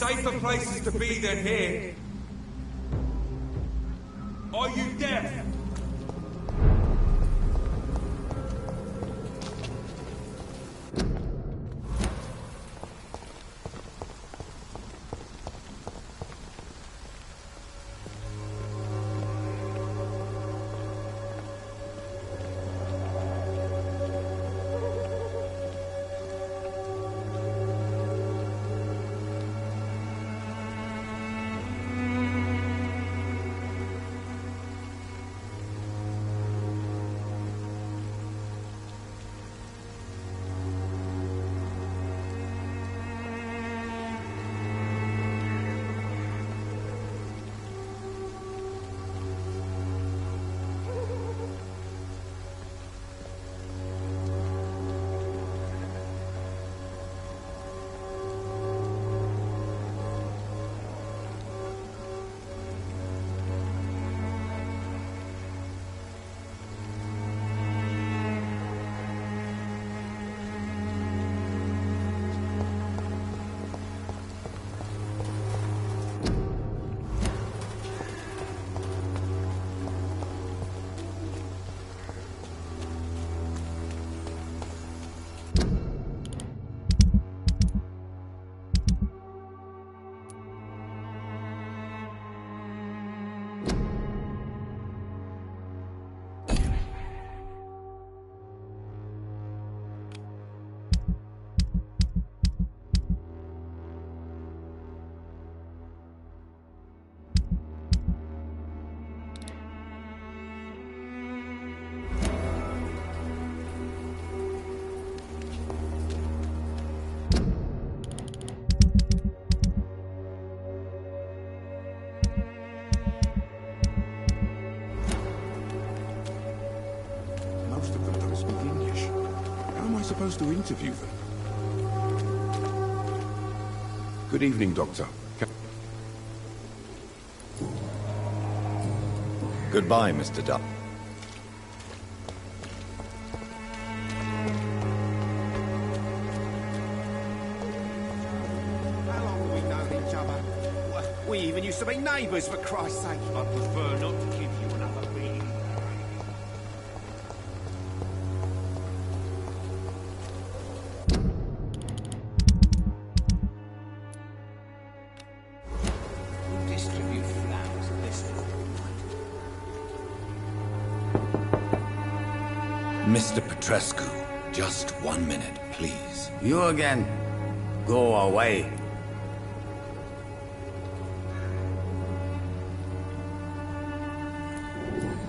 safer places to be than here. Are you deaf? Supposed to interview them. Good evening, Doctor. Goodbye, Mr. Duff. How long have we known each other? We even used to be neighbours, for Christ's sake. I prefer not to give you another beating. Mr. Petrescu, just 1 minute, please. You again. Go away.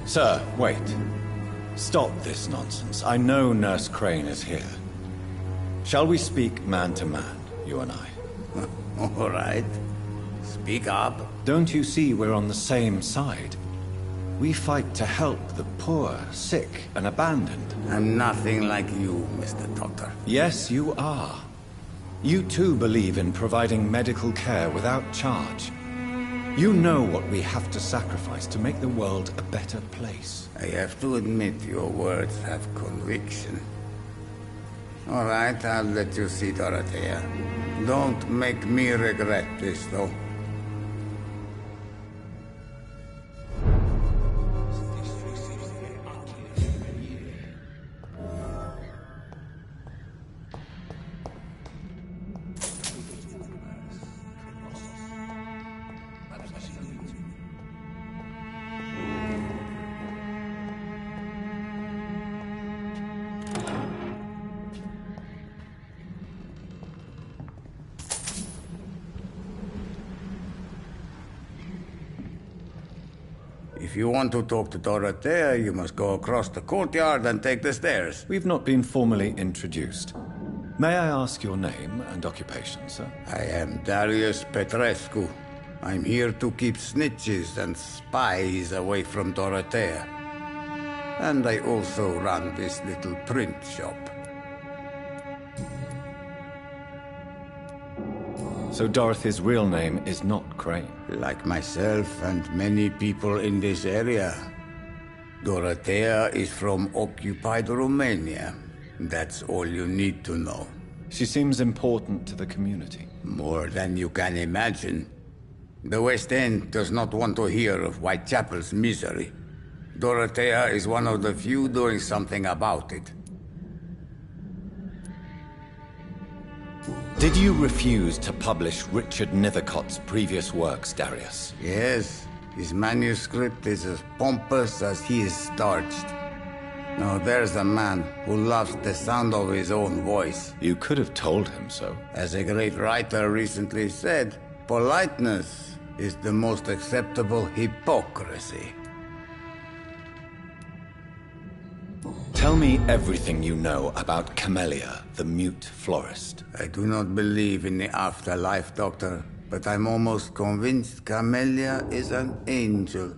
Sir, wait. Stop this nonsense. I know Nurse Crane is here. Shall we speak man to man, you and I? All right. Speak up. Don't you see we're on the same side? We fight to help the poor, sick, and abandoned. I'm nothing like you, Mr. Doctor. Yes, you are. You too believe in providing medical care without charge. You know what we have to sacrifice to make the world a better place. I have to admit your words have conviction. All right, I'll let you see Dorothea. Don't make me regret this, though. If you want to talk to Dorothea, you must go across the courtyard and take the stairs. We've not been formally introduced. May I ask your name and occupation, sir? I am Darius Petrescu. I'm here to keep snitches and spies away from Dorothea. And I also run this little print shop. So Dorothy's real name is not Crane? Like myself and many people in this area, Dorothea is from occupied Romania. That's all you need to know. She seems important to the community. More than you can imagine. The West End does not want to hear of Whitechapel's misery. Dorothea is one of the few doing something about it. Did you refuse to publish Richard Nethercott's previous works, Darius? Yes, his manuscript is as pompous as he is starched. Now there's a man who loves the sound of his own voice. You could have told him so. As a great writer recently said, politeness is the most acceptable hypocrisy. Tell me everything you know about Camellia, the mute florist. I do not believe in the afterlife, Doctor, but I'm almost convinced Camellia is an angel.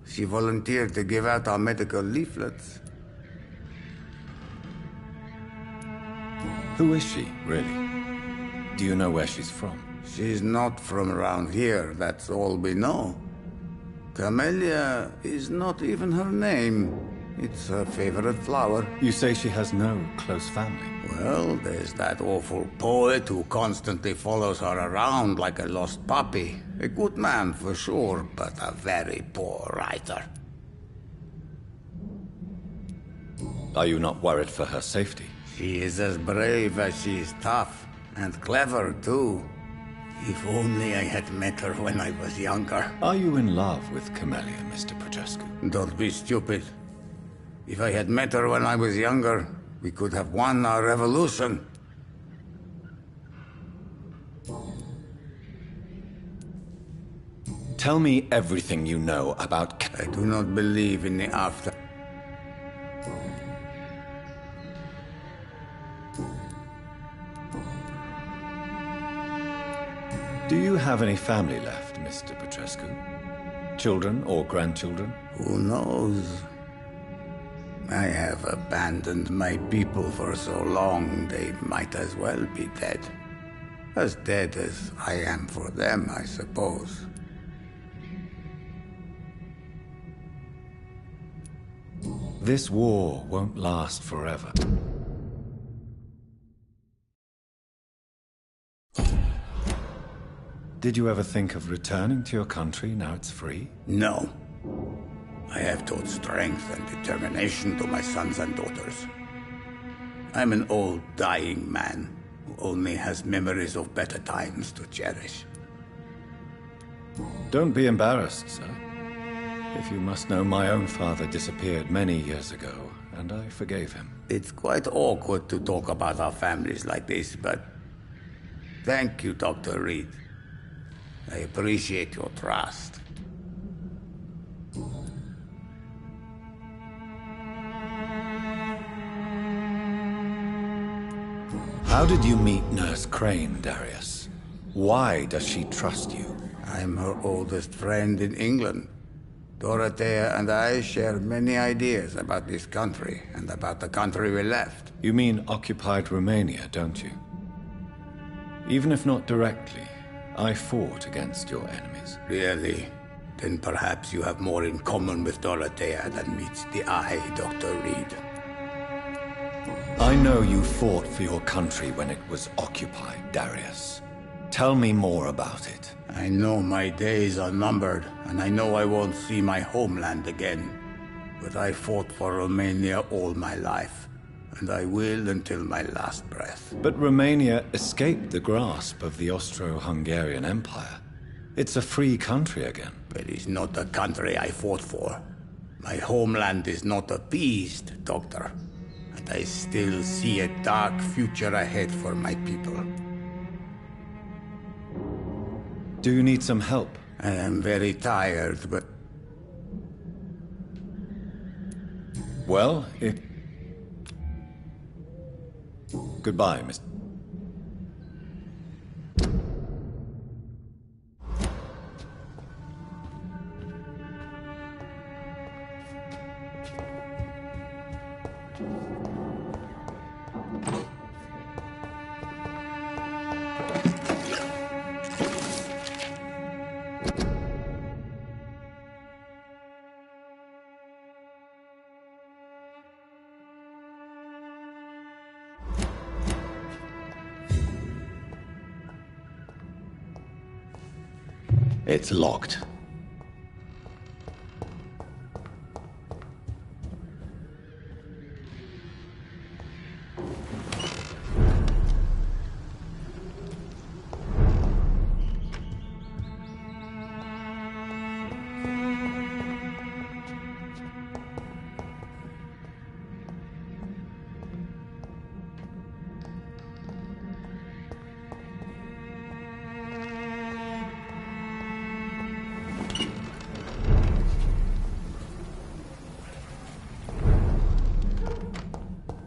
She volunteered to give out our medical leaflets. Who is she, really? Do you know where she's from? She's not from around here, that's all we know. Camellia is not even her name. It's her favorite flower. You say she has no close family. Well, there's that awful poet who constantly follows her around like a lost puppy. A good man for sure, but a very poor writer. Are you not worried for her safety? She is as brave as she is tough, and clever too. If only I had met her when I was younger. Are you in love with Camellia, Mr. Petrescu? Don't be stupid. If I had met her when I was younger, we could have won our revolution. Tell me everything you know about I do not believe in the after. Do you have any family left, Mr. Petrescu? Children or grandchildren? Who knows? I have abandoned my people for so long, they might as well be dead. As dead as I am for them, I suppose. This war won't last forever. Did you ever think of returning to your country now it's free? No. I have taught strength and determination to my sons and daughters. I'm an old, dying man who only has memories of better times to cherish. Don't be embarrassed, sir. If you must know, my own father disappeared many years ago, and I forgave him. It's quite awkward to talk about our families like this, but thank you, Dr. Reed. I appreciate your trust. How did you meet Nurse Crane, Darius? Why does she trust you? I'm her oldest friend in England. Dorothea and I share many ideas about this country and about the country we left. You mean occupied Romania, don't you? Even if not directly, I fought against your enemies. Really? Then perhaps you have more in common with Dorothea than meets the eye, Dr. Reed. I know you fought for your country when it was occupied, Darius. Tell me more about it. I know my days are numbered, and I know I won't see my homeland again. But I fought for Romania all my life, and I will until my last breath. But Romania escaped the grasp of the Austro-Hungarian Empire. It's a free country again. But it's not the country I fought for. My homeland is not appeased, Doctor. And I still see a dark future ahead for my people. Do you need some help? I am very tired, but... Well, Goodbye, Mr. It's locked.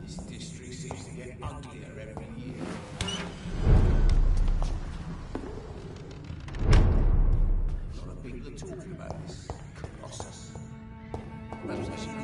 This district seems to get uglier every year. A lot of people are talking about this Colossus. Perhaps I should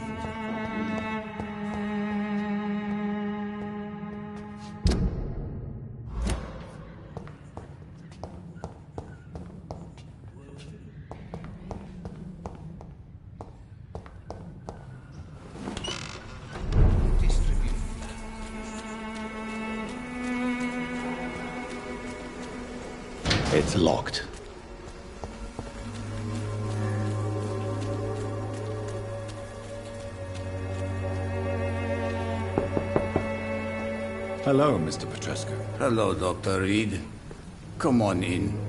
It's locked. Hello, Mr. Petrescu. Hello, Dr. Reed. Come on in.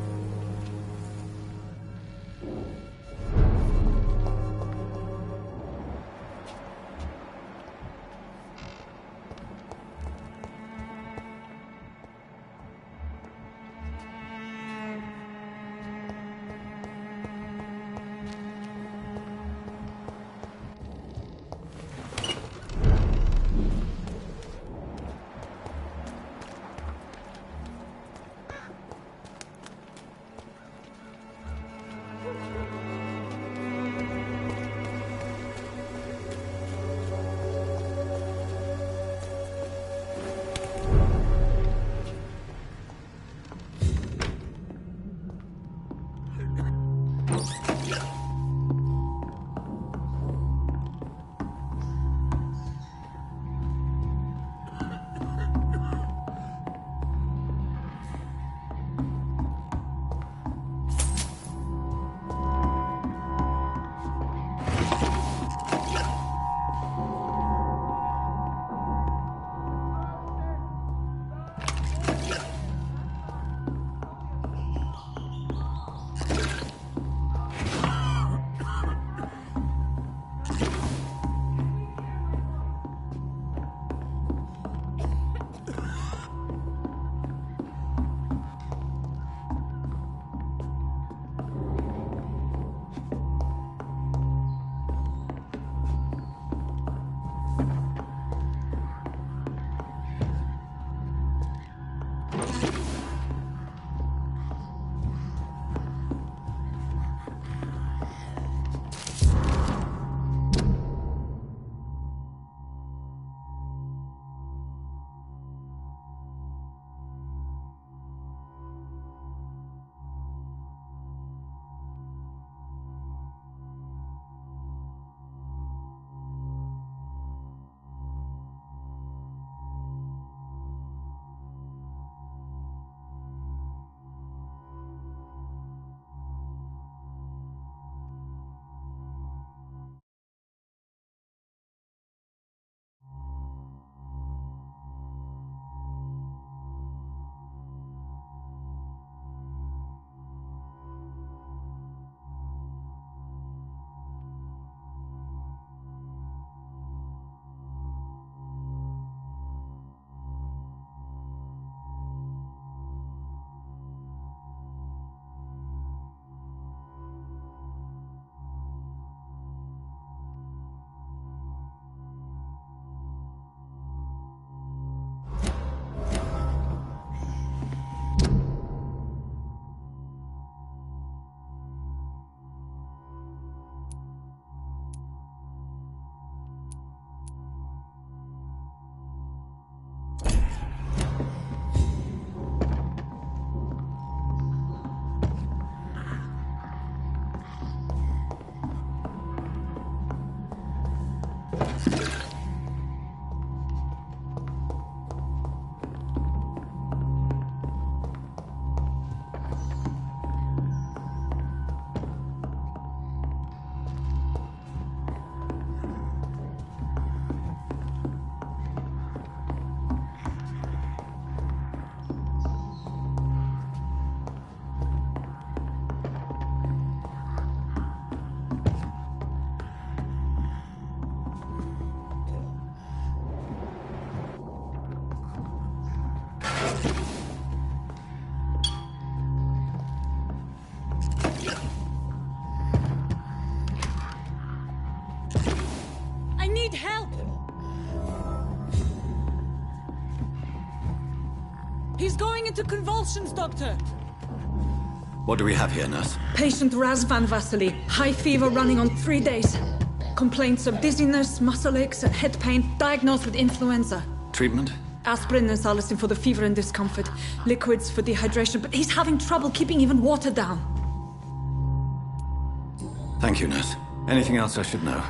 He's going into convulsions, Doctor! What do we have here, nurse? Patient Razvan Vasily. High fever running on 3 days. Complaints of dizziness, muscle aches, and head pain. Diagnosed with influenza. Treatment? Aspirin and salicin for the fever and discomfort. Liquids for dehydration, but he's having trouble keeping even water down. Thank you, nurse. Anything else I should know?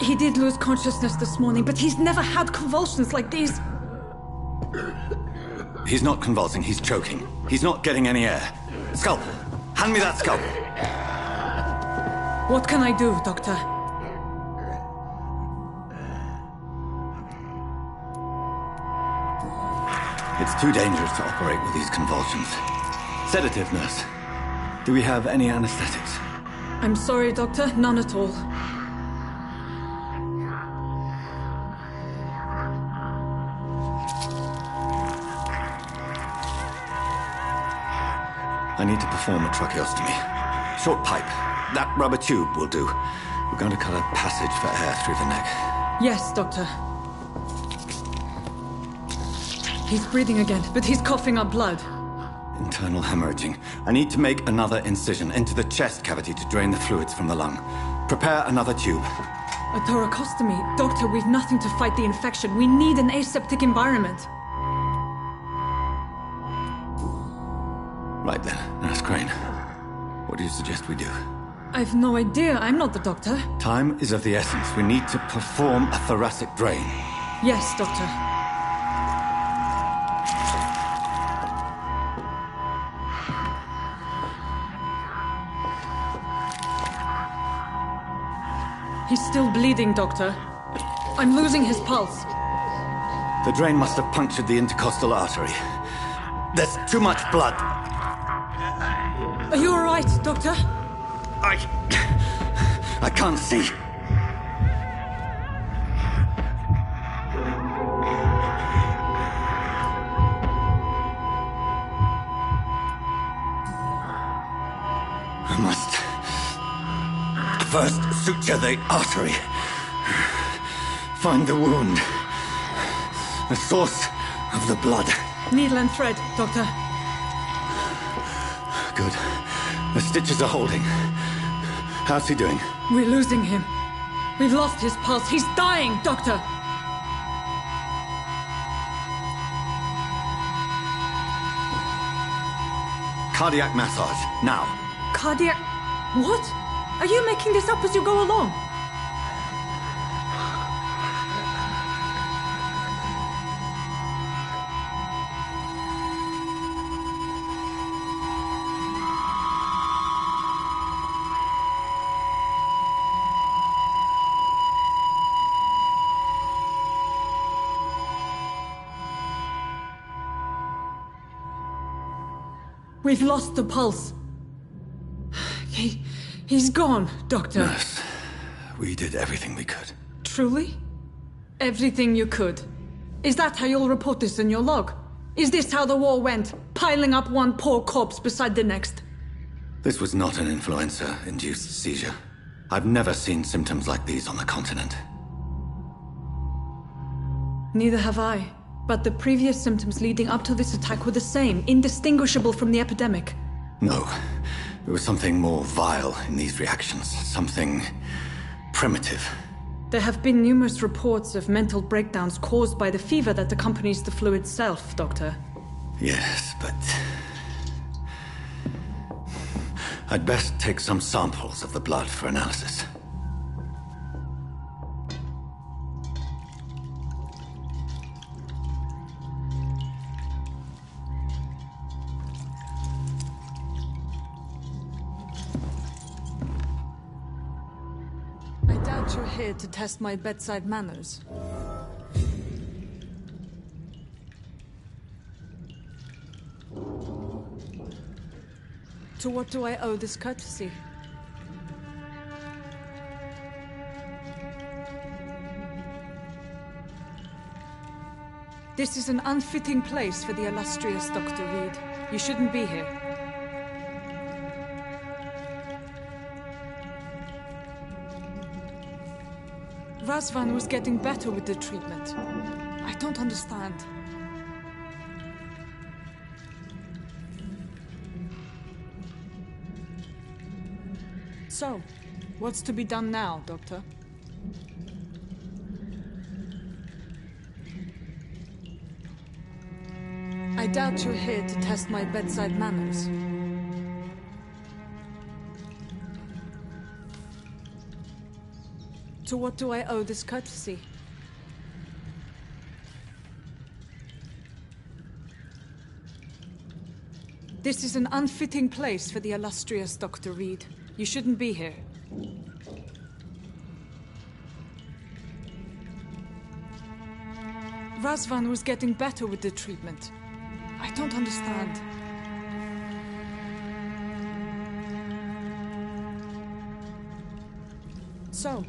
He did lose consciousness this morning, but he's never had convulsions like these. He's not convulsing, he's choking. He's not getting any air. Scalpel! Hand me that scalpel! What can I do, Doctor? It's too dangerous to operate with these convulsions. Sedative, nurse. Do we have any anesthetics? I'm sorry, Doctor. None at all. I need to perform a tracheostomy. Short pipe. That rubber tube will do. We're going to cut a passage for air through the neck. Yes, Doctor. He's breathing again, but he's coughing up blood. Internal hemorrhaging. I need to make another incision into the chest cavity to drain the fluids from the lung. Prepare another tube. A thoracostomy? Doctor, we've nothing to fight the infection. We need an aseptic environment. Right then, Nurse Crane. What do you suggest we do? I've no idea. I'm not the doctor. Time is of the essence. We need to perform a thoracic drain. Yes, Doctor. He's still bleeding, Doctor. I'm losing his pulse. The drain must have punctured the intercostal artery. There's too much blood. Are you all right, Doctor? I can't see. I must first suture the artery. Find the wound. The source of the blood. Needle and thread, Doctor. Good. The stitches are holding. How's he doing? We're losing him. We've lost his pulse. He's dying, Doctor! Cardiac massage, now. Cardiac... What? Are you making this up as you go along? We've lost the pulse. He's gone, Doctor. Nurse, we did everything we could. Truly? Everything you could? Is that how you'll report this in your log? Is this how the war went? Piling up one poor corpse beside the next? This was not an influenza-induced seizure. I've never seen symptoms like these on the continent. Neither have I. But the previous symptoms leading up to this attack were the same, indistinguishable from the epidemic. No. There was something more vile in these reactions. Something primitive. There have been numerous reports of mental breakdowns caused by the fever that accompanies the flu itself, Doctor. Yes, but... I'd best take some samples of the blood for analysis. You're here to test my bedside manners. To what do I owe this courtesy? This is an unfitting place for the illustrious Dr. Reed. You shouldn't be here. Razvan was getting better with the treatment. I don't understand. So, what's to be done now, Doctor? I doubt you're here to test my bedside manners. To what do I owe this courtesy? This is an unfitting place for the illustrious Dr. Reed. You shouldn't be here. Razvan was getting better with the treatment. I don't understand. So,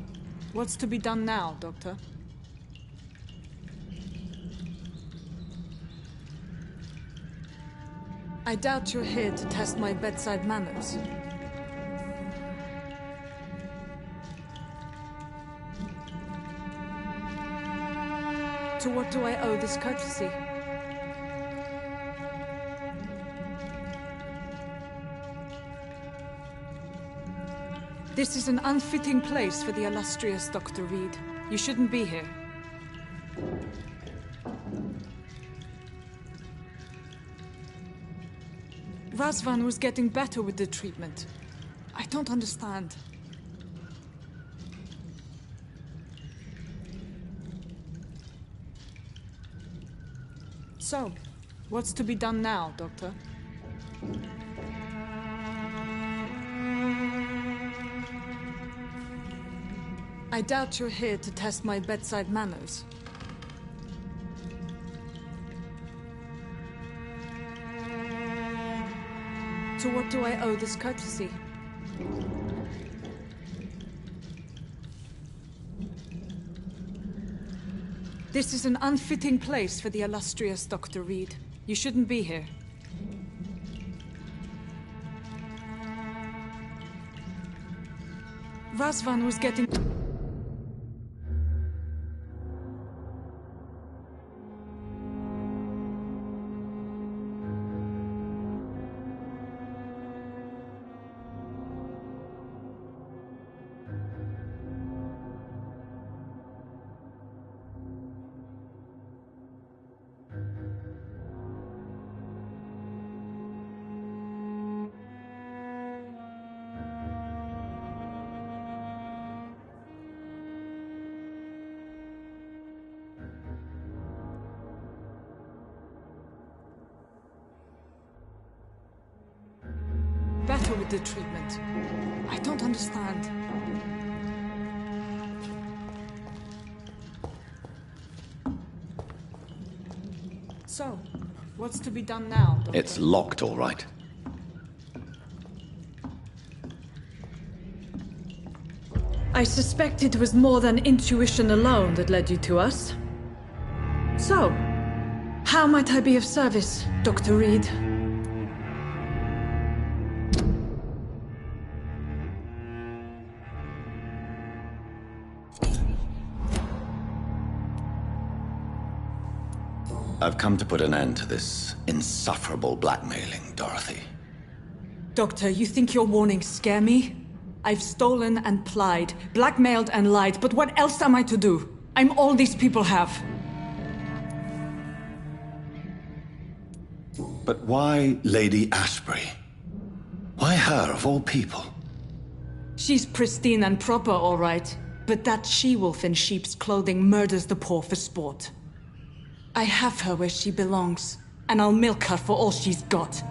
what's to be done now, Doctor? I doubt you're here to test my bedside manners. To what do I owe this courtesy? This is an unfitting place for the illustrious Dr. Reed. You shouldn't be here. Razvan was getting better with the treatment. I don't understand. So, what's to be done now, Doctor? I doubt you're here to test my bedside manners. To what do I owe this courtesy? This is an unfitting place for the illustrious Dr. Reed. You shouldn't be here. Razvan was getting... better with the treatment. I don't understand. So, what's to be done now, Doctor? It's locked, all right. I suspect it was more than intuition alone that led you to us. So, how might I be of service, Dr. Reed? I've come to put an end to this insufferable blackmailing, Dorothy. Doctor, you think your warnings scare me? I've stolen and plied, blackmailed and lied, but what else am I to do? I'm all these people have. But why Lady Ashbury? Why her, of all people? She's pristine and proper, all right. But that she-wolf in sheep's clothing murders the poor for sport. I have her where she belongs, and I'll milk her for all she's got.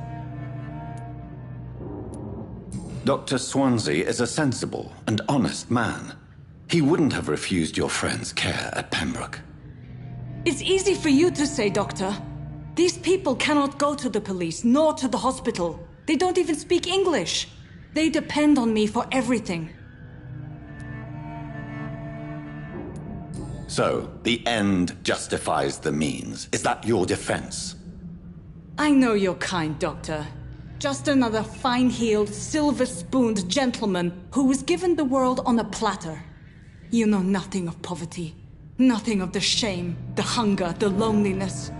Dr. Swansea is a sensible and honest man. He wouldn't have refused your friend's care at Pembroke. It's easy for you to say, Doctor. These people cannot go to the police, nor to the hospital. They don't even speak English. They depend on me for everything. So, the end justifies the means. Is that your defense? I know you're kind, Doctor. Just another fine-heeled, silver-spooned gentleman who was given the world on a platter. You know nothing of poverty. Nothing of the shame, the hunger, the loneliness.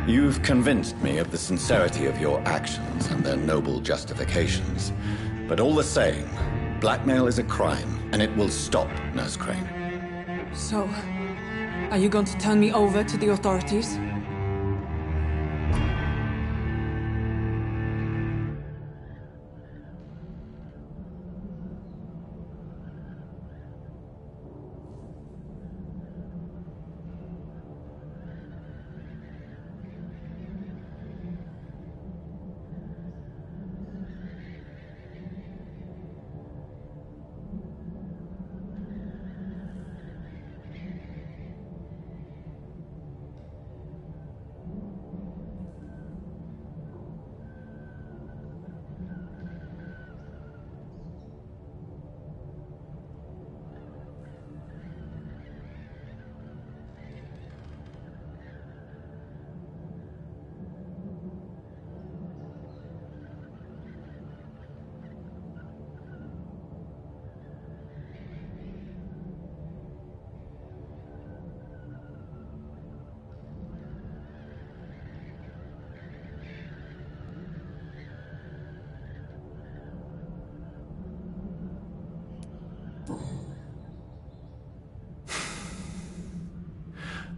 You've convinced me of the sincerity of your actions and their noble justifications. But all the same, blackmail is a crime, and it will stop, Nurse Crane. So, are you going to turn me over to the authorities?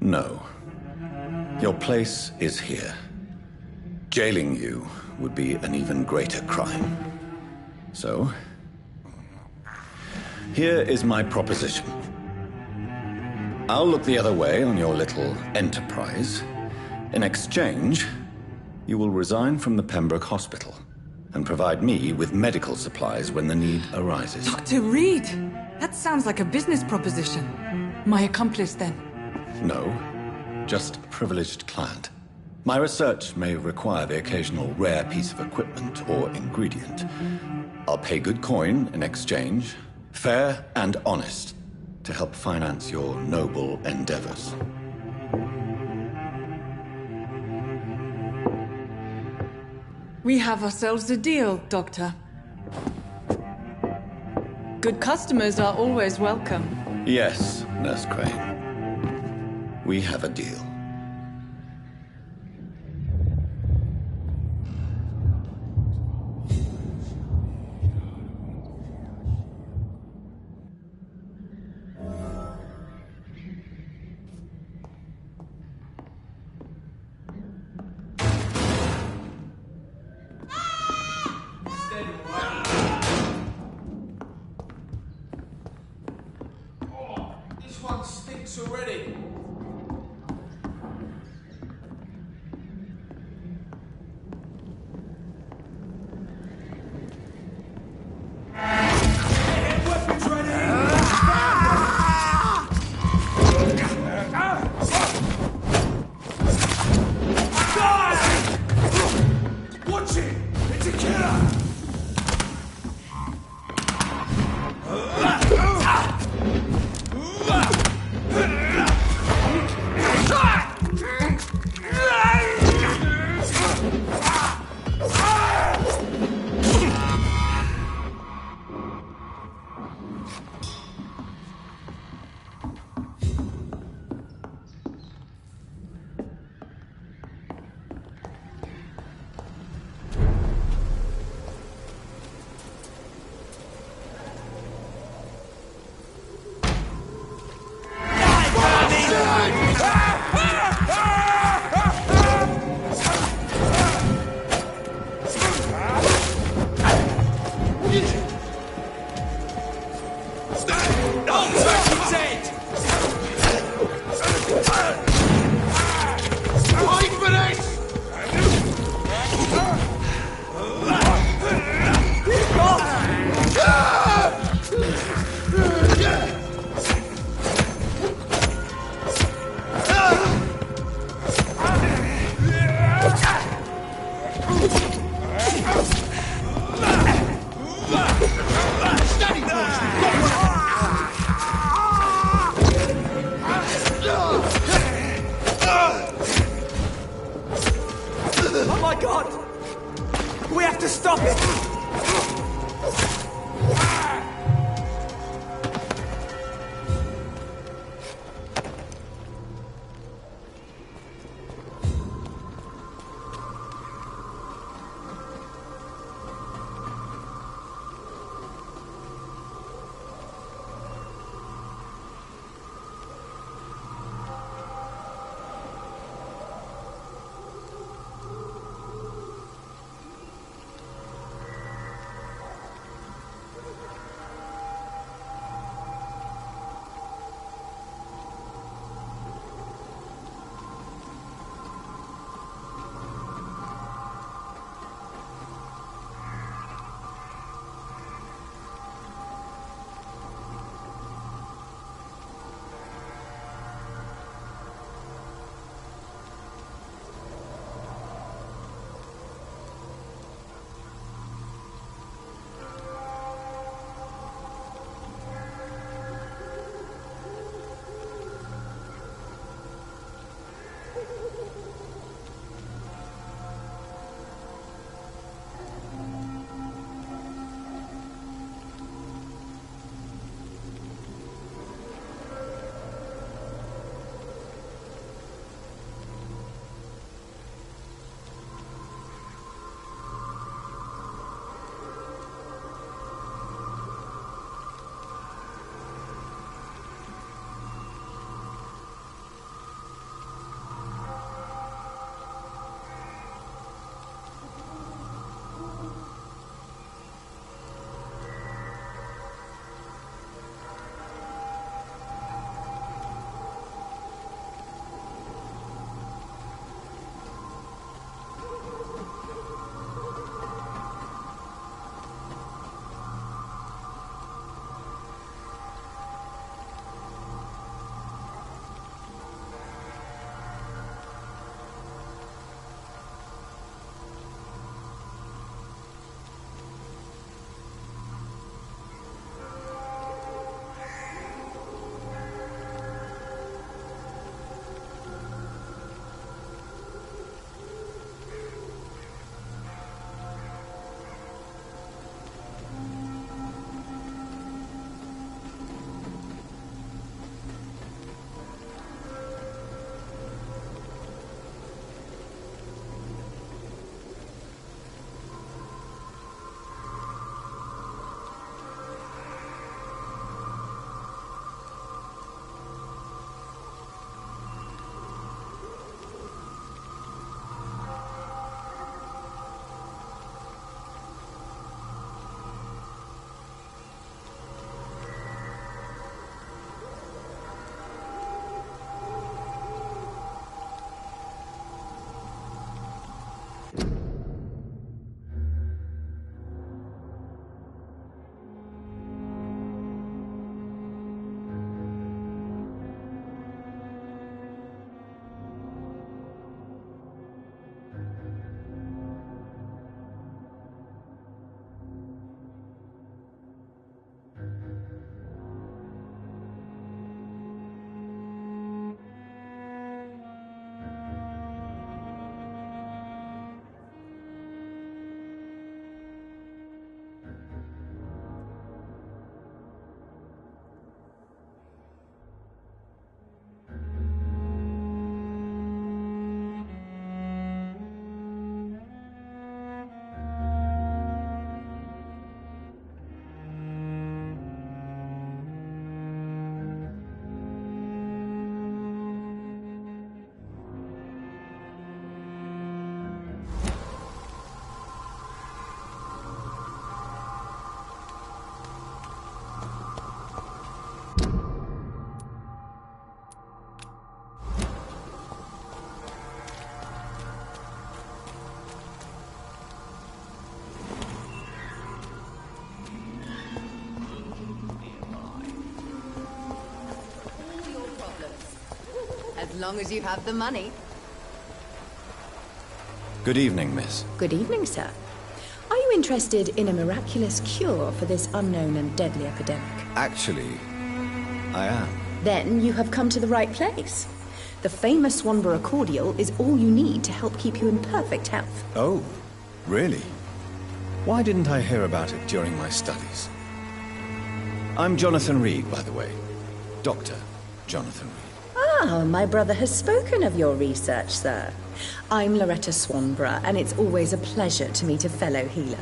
No. Your place is here. Jailing you would be an even greater crime. So, here is my proposition. I'll look the other way on your little enterprise. In exchange, you will resign from the Pembroke Hospital and provide me with medical supplies when the need arises. Dr. Reed! That sounds like a business proposition. My accomplice, then? No, just a privileged client. My research may require the occasional rare piece of equipment or ingredient. I'll pay good coin in exchange, fair and honest, to help finance your noble endeavors. We have ourselves a deal, Doctor. Good customers are always welcome. Yes, Nurse Crane. We have a deal. This one stinks already. As long as you have the money. Good evening, miss. Good evening, sir. Are you interested in a miraculous cure for this unknown and deadly epidemic? Actually, I am. Then you have come to the right place. The famous Swanborough cordial is all you need to help keep you in perfect health. Oh, really? Why didn't I hear about it during my studies? I'm Jonathan Reed, by the way. Dr. Jonathan Reed. Ah, my brother has spoken of your research, sir. I'm Loretta Swanborough, and it's always a pleasure to meet a fellow healer.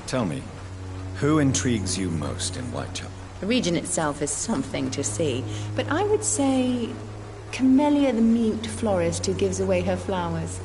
Tell me, who intrigues you most in Whitechapel? The region itself is something to see, but I would say Camellia the mute florist who gives away her flowers.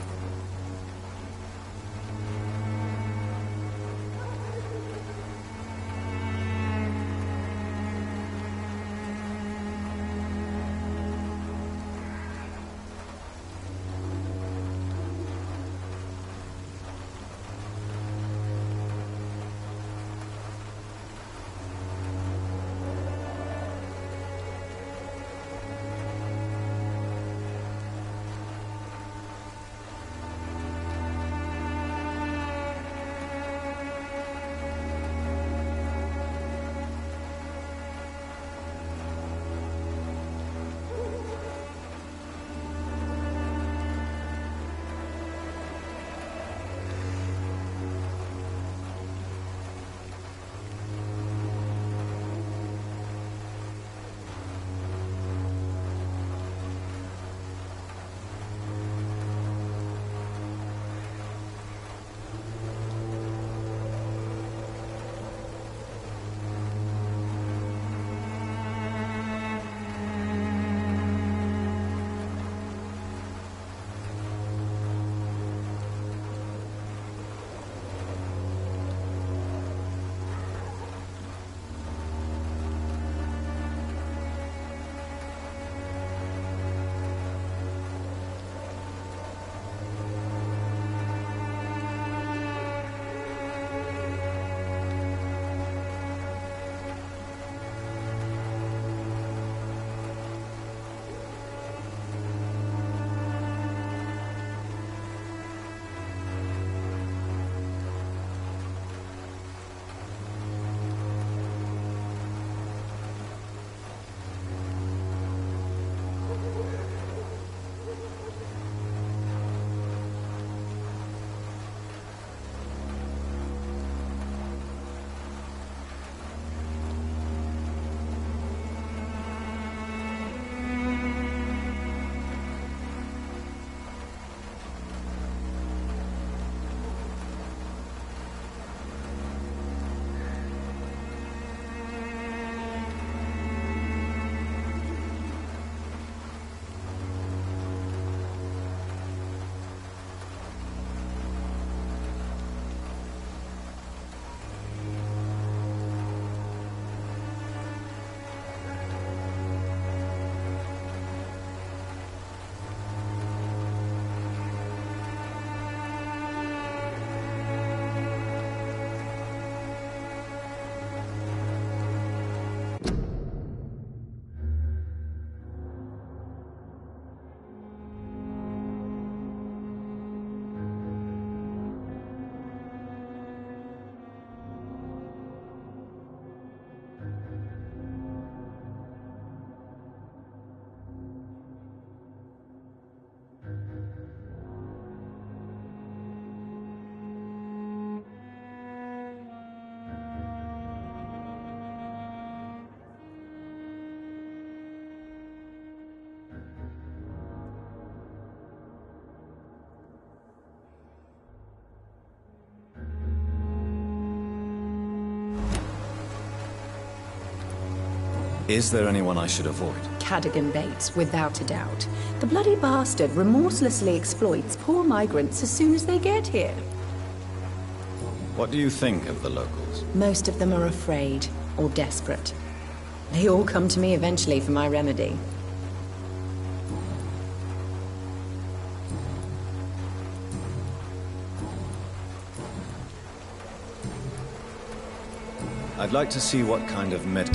Is there anyone I should avoid? Cadogan Bates, without a doubt. The bloody bastard remorselessly exploits poor migrants as soon as they get here. What do you think of the locals? Most of them are afraid, or desperate. They all come to me eventually for my remedy. I'd like to see what kind of med...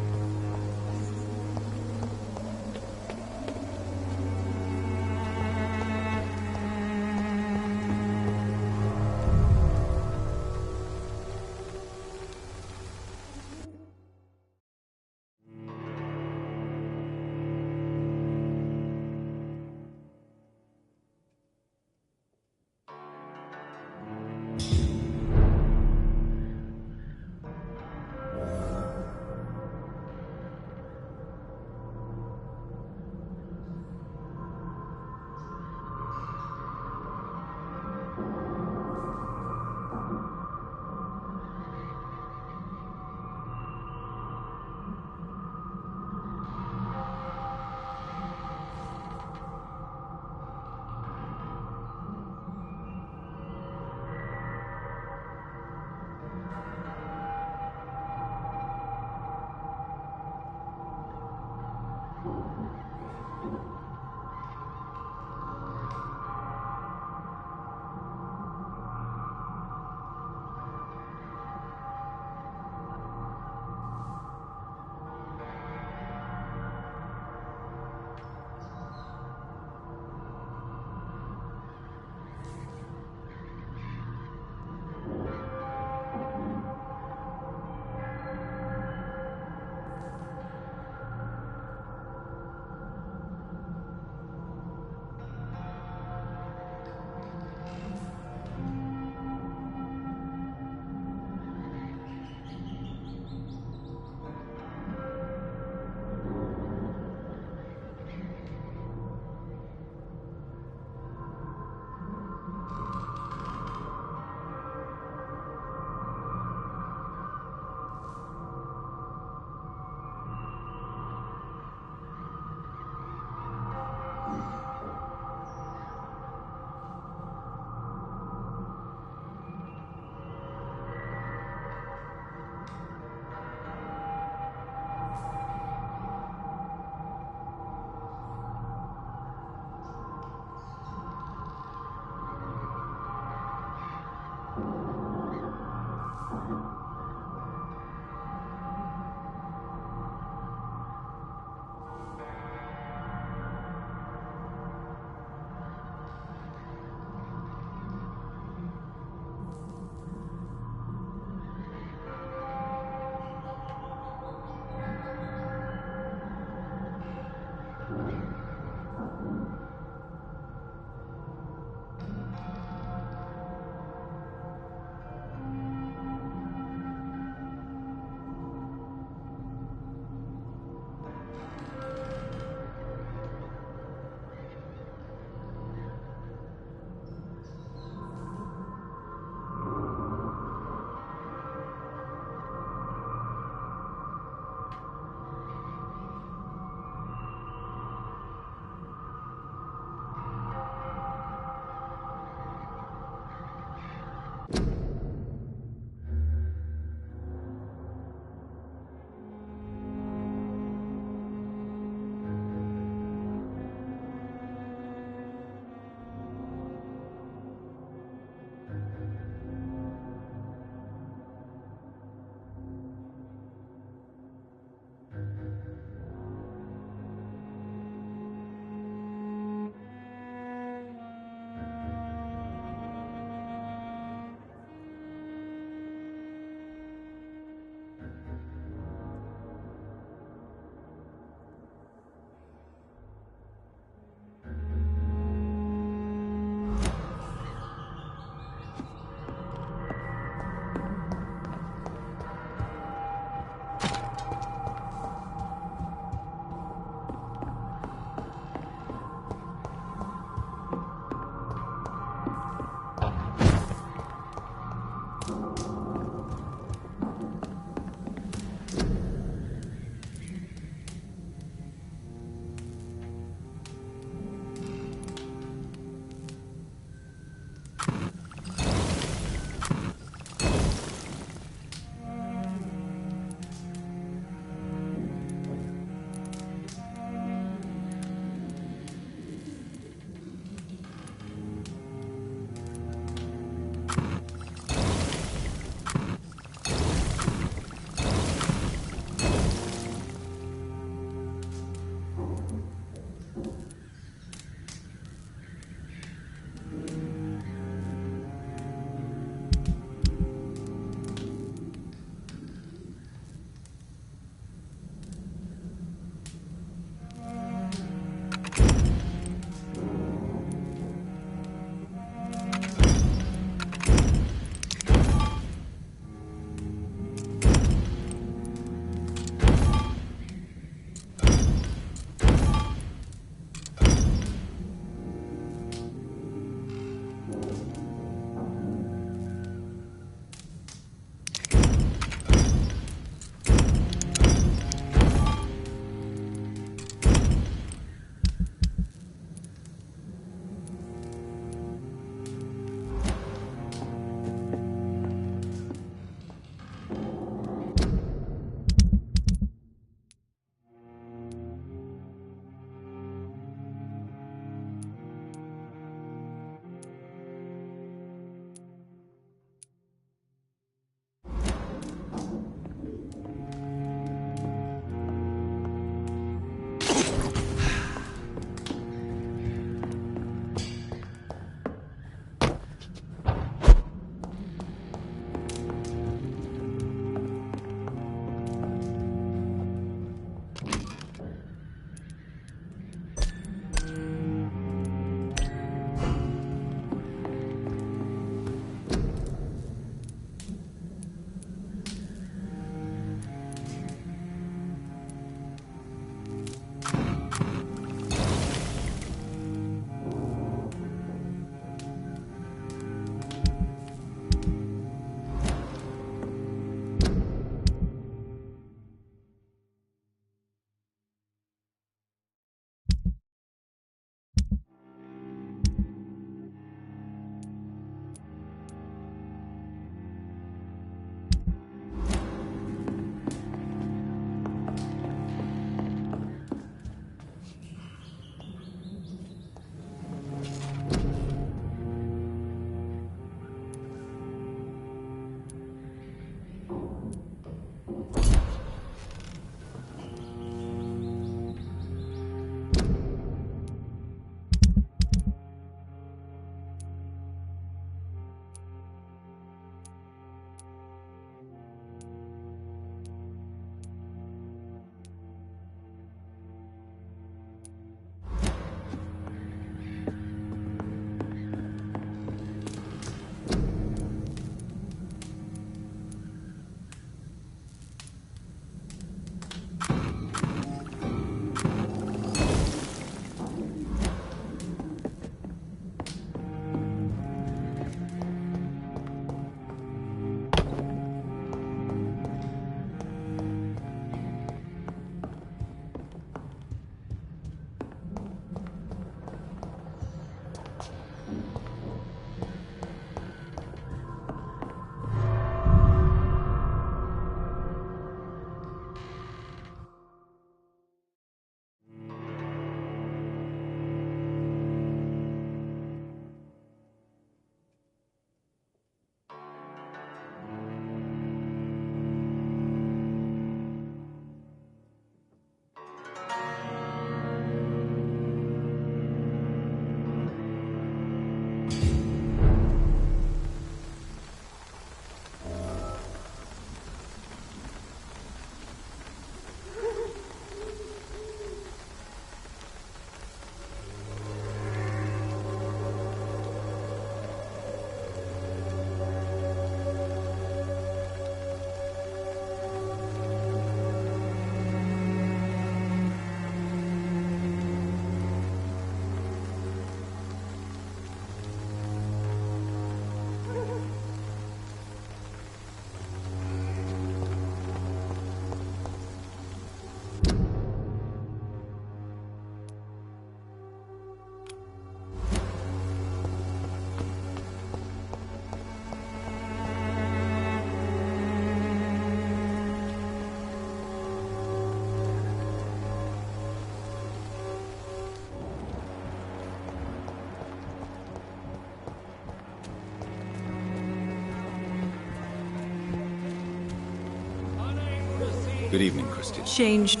Good evening, Christian. Changed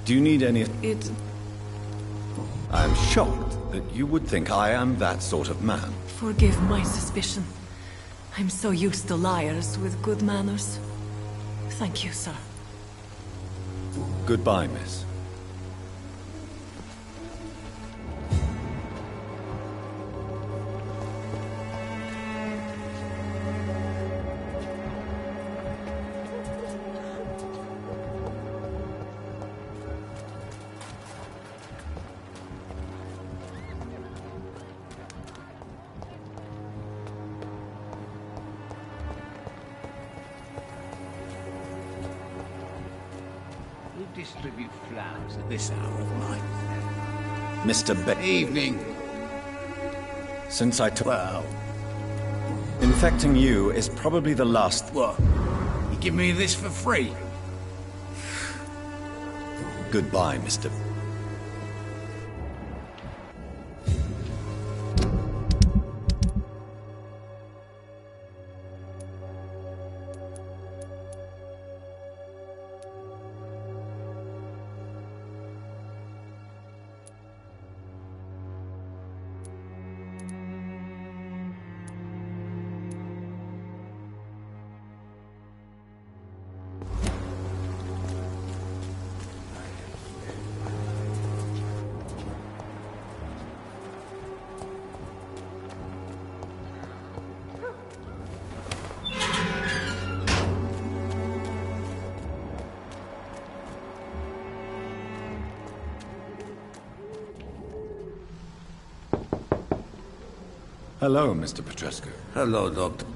Do you need any... it. I am shocked that you would think I am that sort of man. Forgive my suspicion. I'm so used to liars with good manners. Thank you, sir. Goodbye, miss. Who distribute flowers at this hour of night? Mr. Evening. Since I took... Well, Infecting you is probably the last... what? You give me this for free? Goodbye, Mr. Hello, Mr. Petrescu. Hello, Doctor.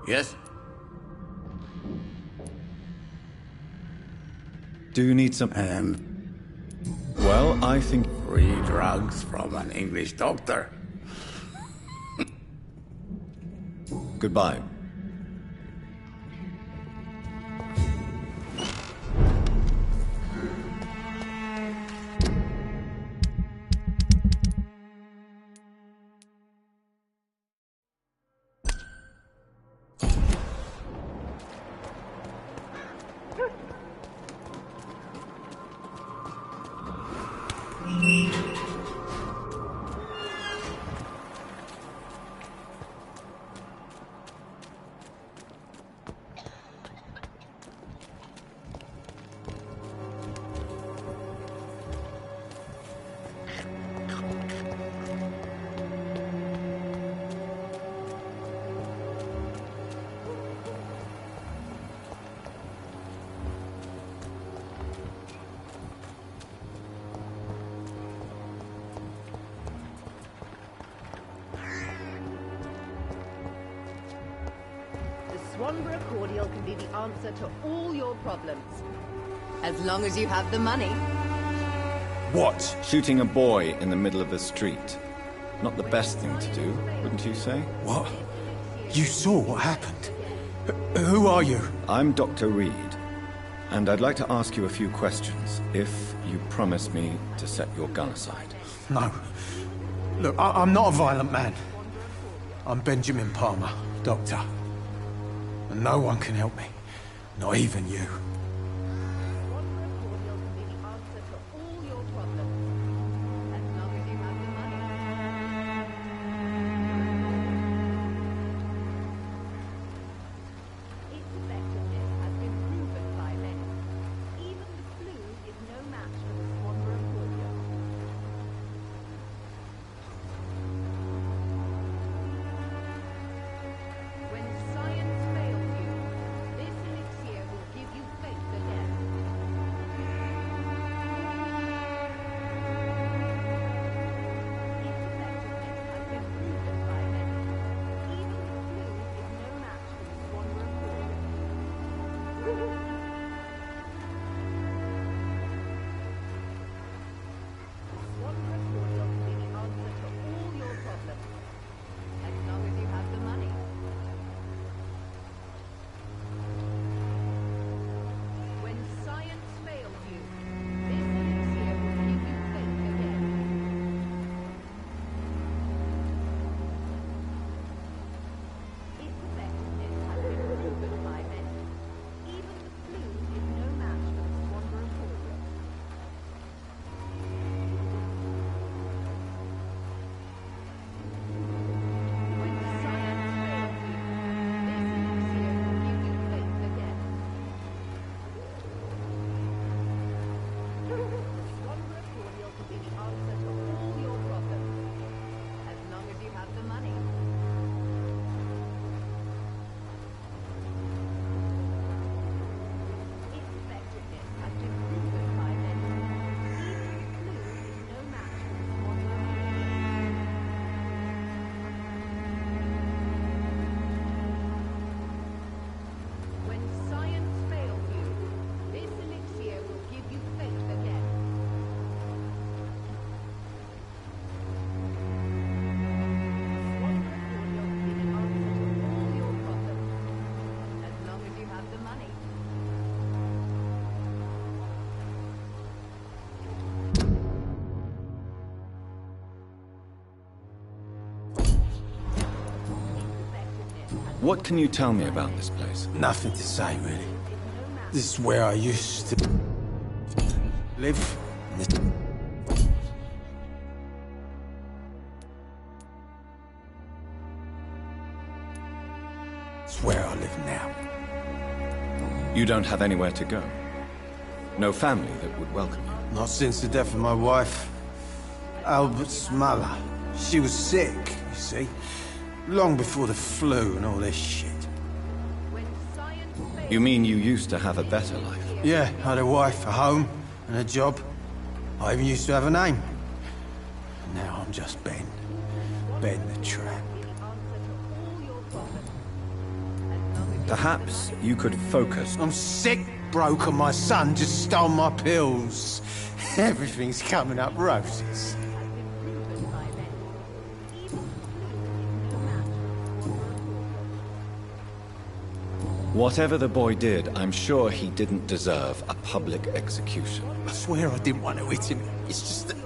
Yes? Do you need some... Well, I think... Free drugs from an English doctor. Goodbye. Swanborough cordial can be the answer to all your problems. As long as you have the money. What? Shooting a boy in the middle of the street. Not the best thing to do, wouldn't you say? What? You saw what happened? Who are you? I'm Dr. Reed, and I'd like to ask you a few questions, if you promise me to set your gun aside. No. Look, I'm not a violent man. I'm Benjamin Palmer, doctor. And no one can help me. Not even you. When science fails you, this elixir will give you faith. What can you tell me about this place? Nothing to say, really. This is where I used to live. It's where I live now. You don't have anywhere to go? No family that would welcome you? Not since the death of my wife, Albert's mother. She was sick, you see. Long before the flu and all this shit. You mean you used to have a better life? Yeah, I had a wife, a home, and a job. I even used to have a name. Now I'm just Ben. Ben the Tramp. Perhaps you could focus. I'm sick, broke, and my son just stole my pills. Everything's coming up roses. Whatever the boy did, I'm sure he didn't deserve a public execution. I swear I didn't want to hit him. It's just that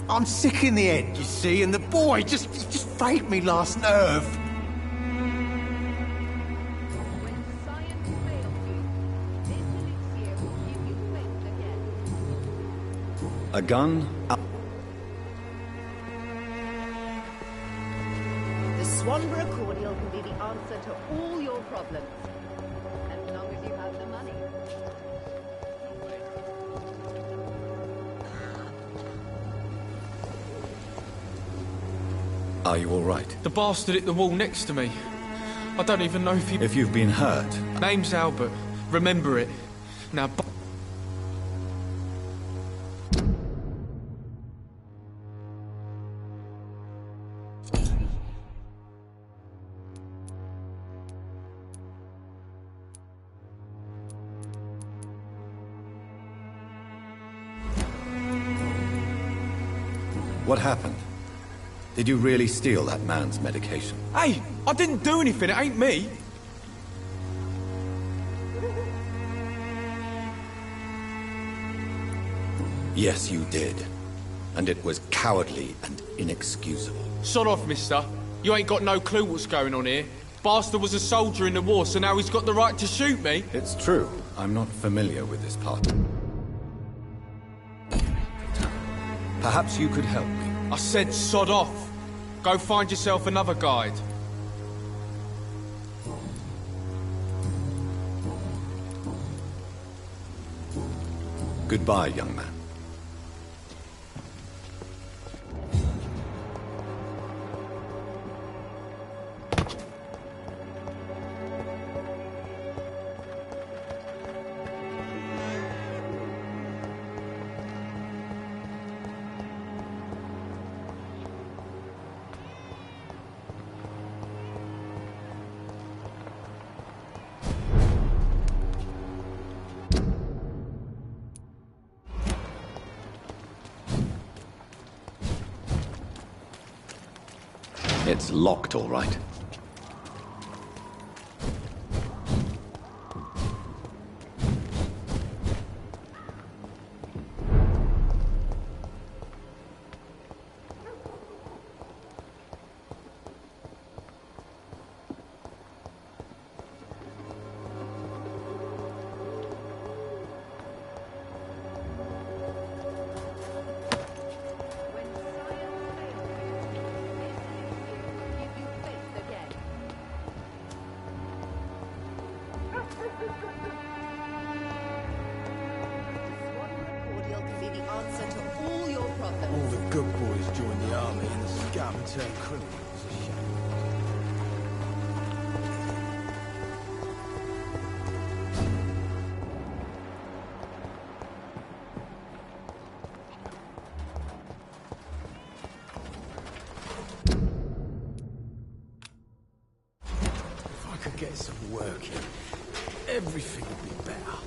I'm sick in the head, you see, and the boy just frayed me last nerve. A gun? The Swanborough cordial can be the answer to all your problems. As long as you have the money. Are you all right? The bastard hit the wall next to me. I don't even know if he... If you've been hurt... Name's Albert. Remember it. Now... What happened? Did you really steal that man's medication? Hey! I didn't do anything, it ain't me! Yes, you did. And it was cowardly and inexcusable. Sod off, mister. You ain't got no clue what's going on here. Bastard was a soldier in the war, so now he's got the right to shoot me. It's true. I'm not familiar with this part. Perhaps you could help me. I said sod off. Go find yourself another guide. Goodbye, young man. It's locked, all right. All the good boys joined the army and the scum turned criminals. It's a shame. If I could get some work in, everything would be better.